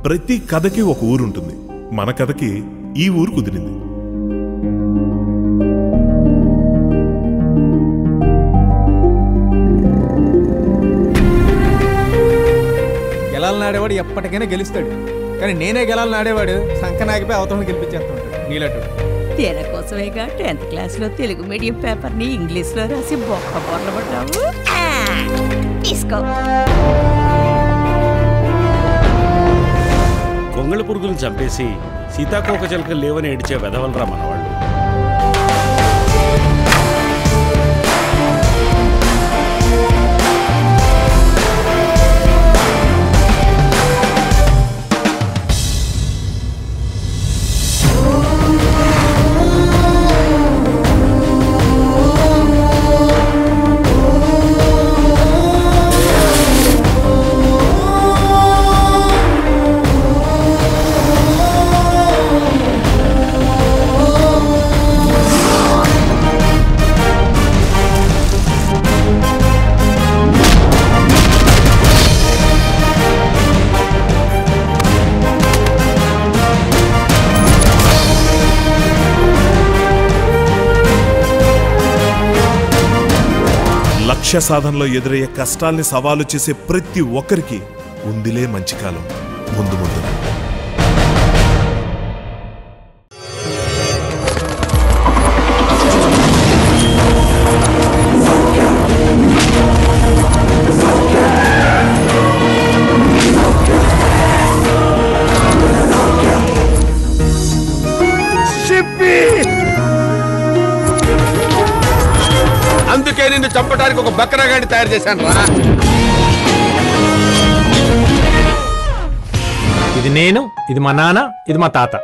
ప్రతి కథకి ఒక ఊరుంటుంది. మన కథకి ఈ ఊరు కుదిరింది. గెలాలని ఆడేవాడు ఎప్పటికైనా గెలుస్తాడు, కానీ నేనే గెలాలని ఆడేవాడు సంకనాగిపోయి అవతలని గెలిపించేస్తుంటాడు నీలటు. తేన కోసమేగా 10th క్లాస్లో తెలుగు మీడియం పేపర్ని ఇంగ్లీష్లో రాసి బొక్క బొర్రబడ్డావు. తీసుకో. కొంగళ పురుగులను చంపేసి సీతాకోక చిలుకలు లేవని ఏడిచే వెధవలరా మనవాళ్ళు. లక్ష్య సాధనలో ఎదురయ్యే కష్టాల్ని సవాలు చేసే ప్రతి ఒక్కరికి ఉందిలే మంచి కాలం ముందు ముందు. అందుకే నిన్ను చంపడానికి ఒక బక్రాగాడిని తయారు చేశాను రా. ఇది నేను, ఇది మా నాన్న, ఇది మా తాత.